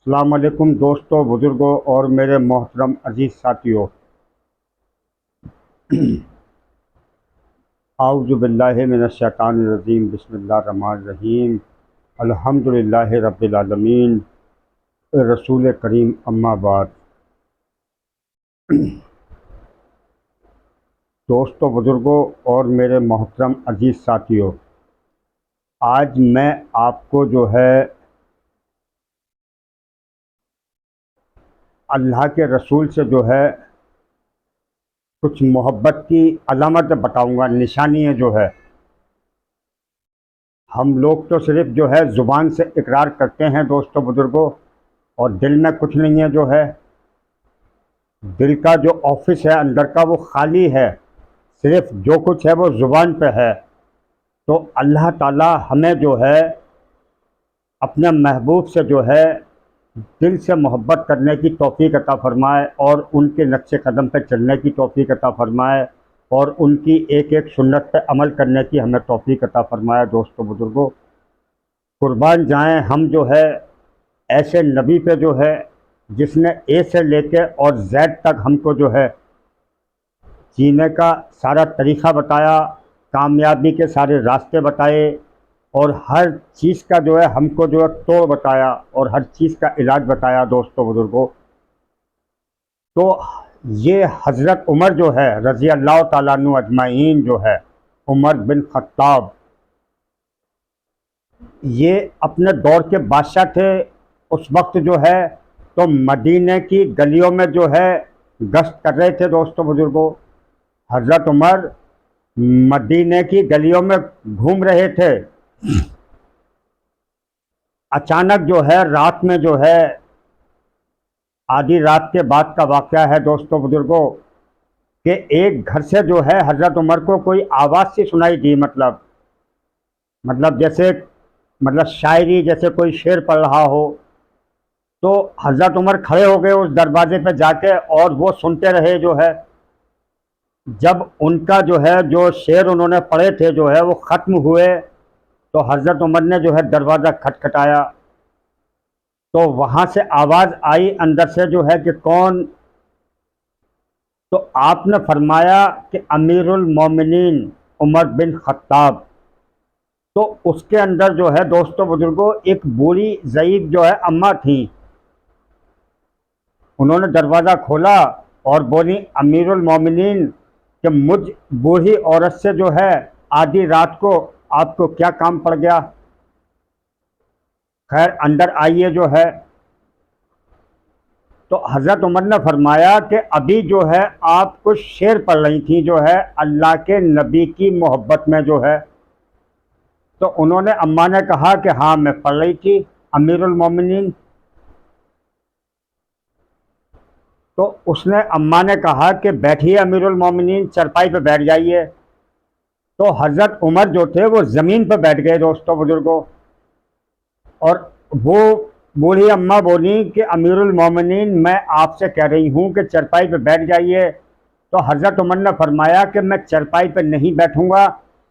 अस्सलाम वालेकुम दोस्तों, बुज़ुर्गों और मेरे मोहतरम अज़ीज़ साथियों। आऊज़ु बिल्लाहि मिनश शैतानिर रजीम, बिस्मिल्लाहिर रहमानिर रहीम, अल्हम्दुलिल्लाहि रब्बिल आलमीन, रसूल करीम, अम्मा बाद। दोस्तों, बुज़ुर्गों और मेरे मोहतरम अज़ीज़ साथियों, आज मैं आपको जो है अल्लाह के रसूल से जो है कुछ मोहब्बत की अलामत बताऊंगा, निशानियाँ जो है। हम लोग तो सिर्फ जो है ज़ुबान से इकरार करते हैं दोस्तों बुज़ुर्गों, और दिल में कुछ नहीं है जो है। दिल का जो ऑफिस है अंदर का वो खाली है, सिर्फ जो कुछ है वो ज़ुबान पे है। तो अल्लाह ताला हमें जो है अपने महबूब से जो है दिल से मोहब्बत करने की तौफीक अता फ़रमाए और उनके नक्शे कदम पर चलने की तौफीक अता फ़रमाए और उनकी एक एक सुन्नत पर अमल करने की हमें तौफीक अता फ़रमाए। दोस्तों बुज़ुर्गों, कुर्बान जाएं हम जो है ऐसे नबी पे जो है जिसने ए से लेके और ज़ेड तक हमको जो है जीने का सारा तरीक़ा बताया, कामयाबी के सारे रास्ते बताए और हर चीज़ का जो है हमको जो है तोड़ बताया और हर चीज़ का इलाज बताया। दोस्तों बुज़ुर्गों, तो ये हज़रत उमर जो है रज़ी अल्लाह ताला अन्हु अजमाइन जो है, उमर बिन ख़त्ताब, ये अपने दौर के बादशाह थे। उस वक्त जो है तो मदीने की गलियों में जो है गश्त कर रहे थे। दोस्तों बुज़ुर्गों, हज़रत उमर मदीने की गलियों में घूम रहे थे। अचानक जो है रात में जो है आधी रात के बाद का वाक़या है दोस्तों बुज़ुर्गों, कि एक घर से जो है हज़रत उमर को कोई आवाज़ सी सुनाई दी। मतलब जैसे शायरी, जैसे कोई शेर पढ़ रहा हो। तो हज़रत उमर खड़े हो गए उस दरवाजे पे जाके और वो सुनते रहे जो है। जब उनका जो है जो शेर उन्होंने पढ़े थे जो है वो ख़त्म हुए, तो हज़रत उमर ने जो है दरवाज़ा खटखटाया। तो वहाँ से आवाज़ आई अंदर से जो है कि कौन। तो आपने फरमाया कि अमीरुल मोमिनीन उमर बिन ख़त्ताब। तो उसके अंदर जो है दोस्तों बुज़ुर्गों एक बूढ़ी ज़ईफ़ जो है अम्मा थी। उन्होंने दरवाज़ा खोला और बोली, अमीरुल मोमिनीन, कि मुझ बूढ़ी औरत से जो है आधी रात को आपको क्या काम पड़ गया। खैर अंदर आइए जो है। तो हज़रत उमर ने फरमाया कि अभी जो है आप कुछ शेर पढ़ रही थी जो है अल्लाह के नबी की मोहब्बत में जो है। तो उन्होंने, अम्मा ने कहा कि हाँ मैं पढ़ रही थी अमीरुल मोमिनीन। तो उसने, अम्मा ने कहा कि बैठिए अमीरुल मोमिनीन, चरपाई पे बैठ जाइए। तो हज़रत उमर जो थे वो ज़मीन पे बैठ गए दोस्तों बुज़ुर्गों, और वो बूढ़ी अम्मा बोली कि अमीरुल मोमिनीन, मैं आपसे कह रही हूँ कि चरपाई पे बैठ जाइए। तो हज़रत उमर ने फरमाया कि मैं चरपाई पे नहीं बैठूँगा,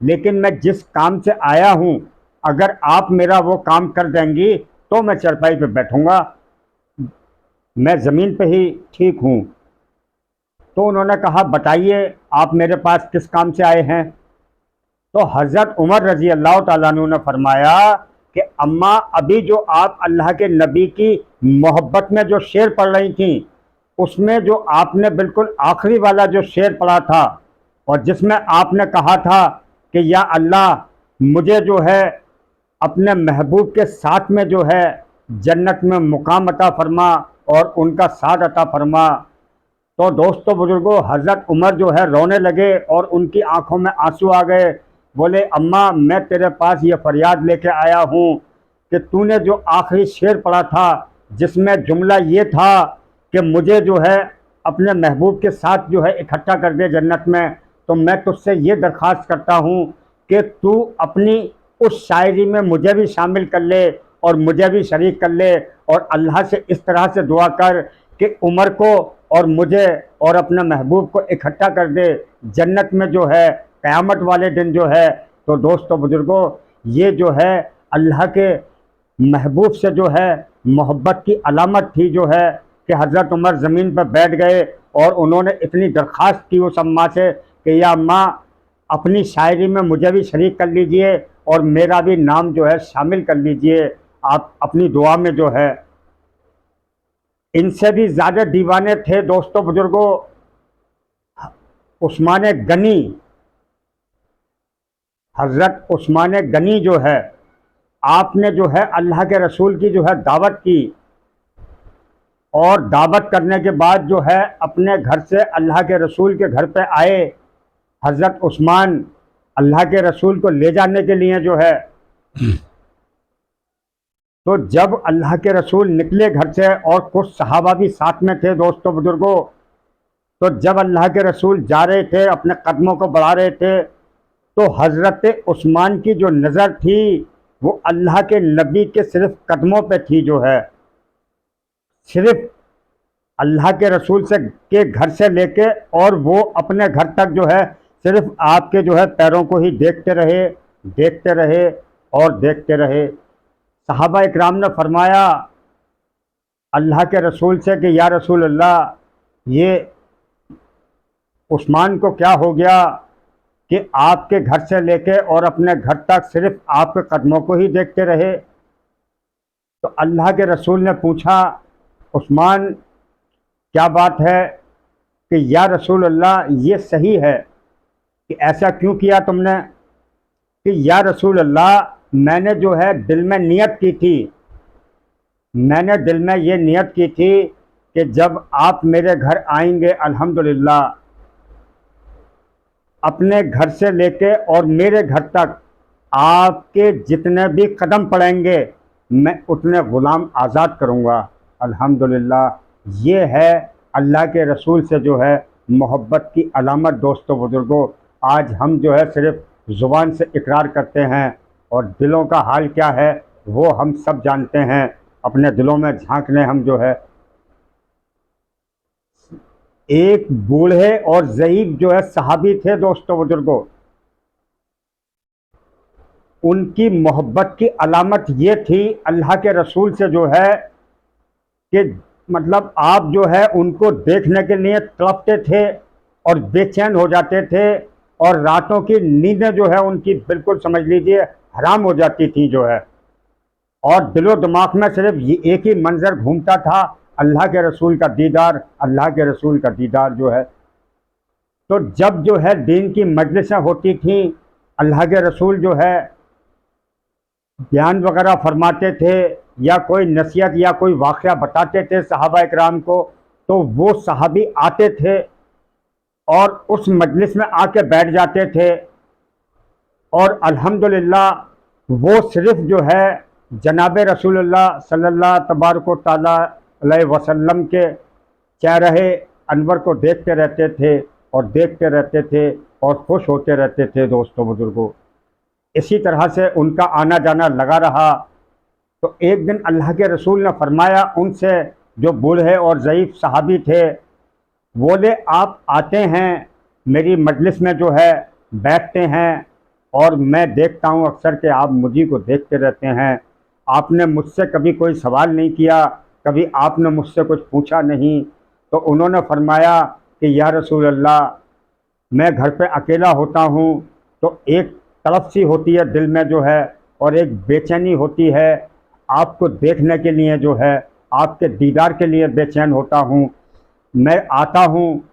लेकिन मैं जिस काम से आया हूँ अगर आप मेरा वो काम कर देंगी तो मैं चरपाई पे बैठूँगा, मैं ज़मीन पे ही ठीक हूँ। तो उन्होंने कहा, बताइए आप मेरे पास किस काम से आए हैं। तो हज़रत उमर रज़ी अल्लाह ताला अन्हु ने फरमाया कि अम्मा, अभी जो आप अल्लाह के नबी की मोहब्बत में जो शेर पढ़ रही थी, उसमें जो आपने बिल्कुल आखिरी वाला जो शेर पढ़ा था और जिसमें आपने कहा था कि या अल्लाह, मुझे जो है अपने महबूब के साथ में जो है जन्नत में मुकाम अता फरमा और उनका साथ अता फरमा। तो दोस्तों बुज़ुर्गों, हज़रत उमर जो है रोने लगे और उनकी आंखों में आंसू आ गए। बोले, अम्मा, मैं तेरे पास ये फरियाद लेके आया हूँ कि तूने जो आखिरी शेर पढ़ा था जिसमें जुमला ये था कि मुझे जो है अपने महबूब के साथ जो है इकट्ठा कर दे जन्नत में, तो मैं तुझसे ये दरख्वास्त करता हूँ कि तू अपनी उस शायरी में मुझे भी शामिल कर ले और मुझे भी शरीक कर ले, और अल्लाह से इस तरह से दुआ कर कि उमर को और मुझे और अपने महबूब को इकट्ठा कर दे जन्नत में जो है क़यामत वाले दिन जो है। तो दोस्तों बुज़ुर्गों, ये जो है अल्लाह के महबूब से जो है मोहब्बत की अलामत थी जो है कि हज़रत उमर ज़मीन पर बैठ गए और उन्होंने इतनी दरख्वास्त की उस अम्मा से कि या अम्मा, अपनी शायरी में मुझे भी शरीक कर लीजिए और मेरा भी नाम जो है शामिल कर लीजिए आप अपनी दुआ में जो है। इनसे भी ज़्यादा दीवाने थे दोस्तों बुजुर्गों उस्मान गनी। हज़रत उस्मान गनी जो है, आपने जो है अल्लाह के रसूल की जो है दावत की और दावत करने के बाद जो है अपने घर से अल्लाह के रसूल के घर पे आए। हज़रत उस्मान अल्लाह के रसूल को ले जाने के लिए जो है, तो जब अल्लाह के रसूल निकले घर से और कुछ सहाबा भी साथ में थे दोस्तों बुजुर्गों, तो जब अल्लाह के रसूल जा रहे थे अपने कदमों को बढ़ा रहे थे, तो हज़रत उस्मान की जो नज़र थी वो अल्लाह के नबी के सिर्फ कदमों पे थी जो है। सिर्फ अल्लाह के रसूल से के घर से लेके और वो अपने घर तक जो है सिर्फ आपके जो है पैरों को ही देखते रहे और देखते रहे। सहाबा इकराम ने फरमाया अल्लाह के रसूल से कि या रसूल अल्लाह, ये उस्मान को क्या हो गया कि आपके घर से लेके और अपने घर तक सिर्फ आपके कदमों को ही देखते रहे। तो अल्लाह के रसूल ने पूछा उस्मान क्या बात है कि या रसूल अल्लाह, ये सही है कि ऐसा क्यों किया तुमने? कि या रसूल अल्लाह, मैंने जो है दिल में नियत की थी, मैंने दिल में ये नियत की थी कि जब आप मेरे घर आएंगे अल्हम्दुलिल्लाह, अपने घर से लेके और मेरे घर तक आपके जितने भी कदम पड़ेंगे मैं उतने ग़ुलाम आज़ाद करूँगा। अल्हम्दुलिल्लाह ये है अल्लाह के रसूल से जो है मोहब्बत की अलामत दोस्तों बुज़ुर्गों। आज हम जो है सिर्फ ज़ुबान से इकरार करते हैं और दिलों का हाल क्या है वो हम सब जानते हैं। अपने दिलों में झांक लें हम जो है। एक बूढ़े और ज़ईफ़ जो है सहाबी थे दोस्तों बुजुर्गों, उनकी मोहब्बत की अलामत ये थी अल्लाह के रसूल से जो है कि मतलब आप जो है उनको देखने के लिए तड़पते थे और बेचैन हो जाते थे और रातों की नींदें जो है उनकी बिल्कुल समझ लीजिए हराम हो जाती थी जो है। और दिलो दिमाग में सिर्फ ये एक ही मंजर घूमता था, अल्लाह के रसूल का दीदार, अल्लाह के रसूल का दीदार जो है। तो जब जो है दीन की मजलिसें होती थीं, अल्लाह के रसूल जो है बयान वगैरह फरमाते थे या कोई नसीहत या कोई वाक़या बताते थे सहाबा इकराम को, तो वो सहाबी आते थे और उस मजलिस में आके बैठ जाते थे और अल्हम्दुलिल्लाह वो सिर्फ जो है जनाब रसूलुल्लाह सल्लल्लाहु तबारक व तआला अलैहि वसल्लम के चेहरे अनवर को देखते रहते थे और देखते रहते थे और खुश होते रहते थे दोस्तों बुजुर्गों। इसी तरह से उनका आना जाना लगा रहा। तो एक दिन अल्लाह के रसूल ने फरमाया उनसे, जो बूढ़े और ज़ईफ़ सहाबी थे, बोले आप आते हैं मेरी मजलिस में जो है बैठते हैं और मैं देखता हूँ अक्सर कि आप मुझी को देखते रहते हैं, आपने मुझसे कभी कोई सवाल नहीं किया, कभी आपने मुझसे कुछ पूछा नहीं। तो उन्होंने फरमाया कि या रसूल अल्लाह, मैं घर पे अकेला होता हूँ तो एक तड़प सी होती है दिल में जो है और एक बेचैनी होती है, आपको देखने के लिए जो है आपके दीदार के लिए बेचैन होता हूँ। मैं आता हूँ,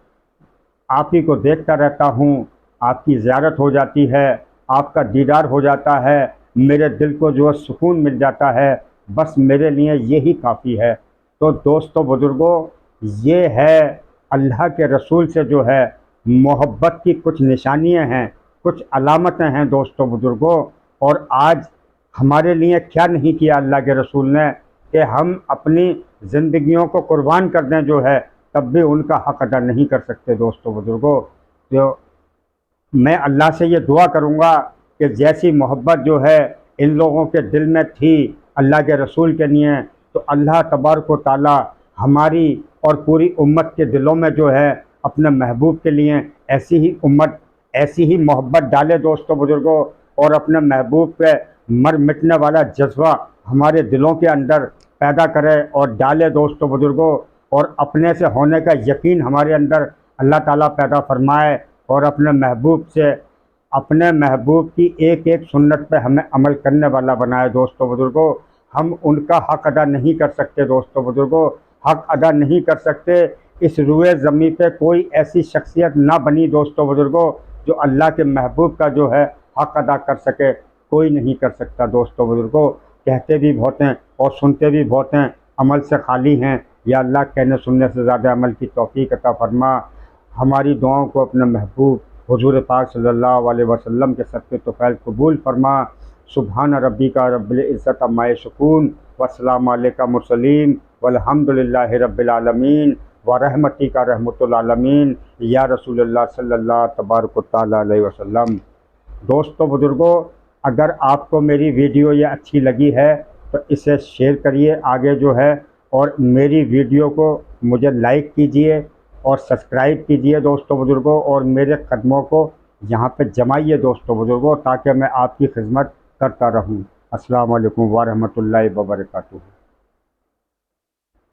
आप ही को देखता रहता हूँ, आपकी ज़ियारत हो जाती है, आपका दीदार हो जाता है, मेरे दिल को जो है सुकून मिल जाता है, बस मेरे लिए यही काफ़ी है। तो दोस्तों बुज़ुर्गों, ये है अल्लाह के रसूल से जो है मोहब्बत की कुछ निशानियाँ हैं, कुछ अलामतें हैं दोस्तों बुज़ुर्गों। और आज हमारे लिए क्या नहीं किया अल्लाह के रसूल ने कि हम अपनी ज़िंदगियों को कुर्बान कर दें जो है, तब भी उनका हक़ अदा नहीं कर सकते दोस्तों बुज़ुर्गों। तो मैं अल्लाह से ये दुआ करूँगा कि जैसी मोहब्बत जो है इन लोगों के दिल में थी अल्लाह के रसूल के लिए, तो अल्लाह तबारक व तआला हमारी और पूरी उम्मत के दिलों में जो है अपने महबूब के लिए ऐसी ही मोहब्बत डाले दोस्तों बुज़ुर्गों, और अपने महबूब पे मर मिटने वाला जज्बा हमारे दिलों के अंदर पैदा करे और डाले दोस्तों बुजुर्गों, और अपने से होने का यकीन हमारे अंदर अल्लाह ताला पैदा फरमाए, और अपने महबूब की एक एक सुन्नत पे हमें अमल करने वाला बनाए दोस्तों बुजुर्गों। हम उनका हक़ अदा नहीं कर सकते दोस्तों बुजुर्गों, हक़ अदा नहीं कर सकते। इस रुए ज़मीं पे कोई ऐसी शख्सियत ना बनी दोस्तों बुजुर्गों जो अल्लाह के महबूब का जो है हक़ अदा कर सके, कोई नहीं कर सकता दोस्तों बुजुर्गों। कहते भी बहुत हैं और सुनते भी बहुत हैं, अमल से खाली हैं। या अल्लाह कहने सुनने से ज़्यादा अमल की तौफ़ीक़ अता फरमा। हमारी दुआओं को अपने महबूब हुज़ूर पाक सल्लल्लाहु अलैहि वसल्लम के सदक़े तोफ़ैल कबूल फरमा। सुबहान रब्बिका रब्बिल इज़्ज़ति अम्मा यसिफ़ून व सलामुन अलल मुरसलीन वल्हम्दुलिल्लाहि रब्बिल आलमीन व रहमतिका रहमतुल आलमीन या रसूलल्लाह सल्लल्लाहु तबारक व तआला अलैहि वसल्लम। दोस्तों बुजुर्गों, अगर आपको मेरी वीडियो ये अच्छी लगी है तो इसे शेयर करिए आगे जो है, और मेरी वीडियो को मुझे लाइक कीजिए और सब्सक्राइब कीजिए दोस्तों बुजुर्गों, और मेरे कदमों को यहाँ पे जमाइए दोस्तों बुजुर्गों, ताकि मैं आपकी खिदमत करता रहूँ। अस्सलाम वालेकुम व रहमतुल्लाहि व बरकातुहू।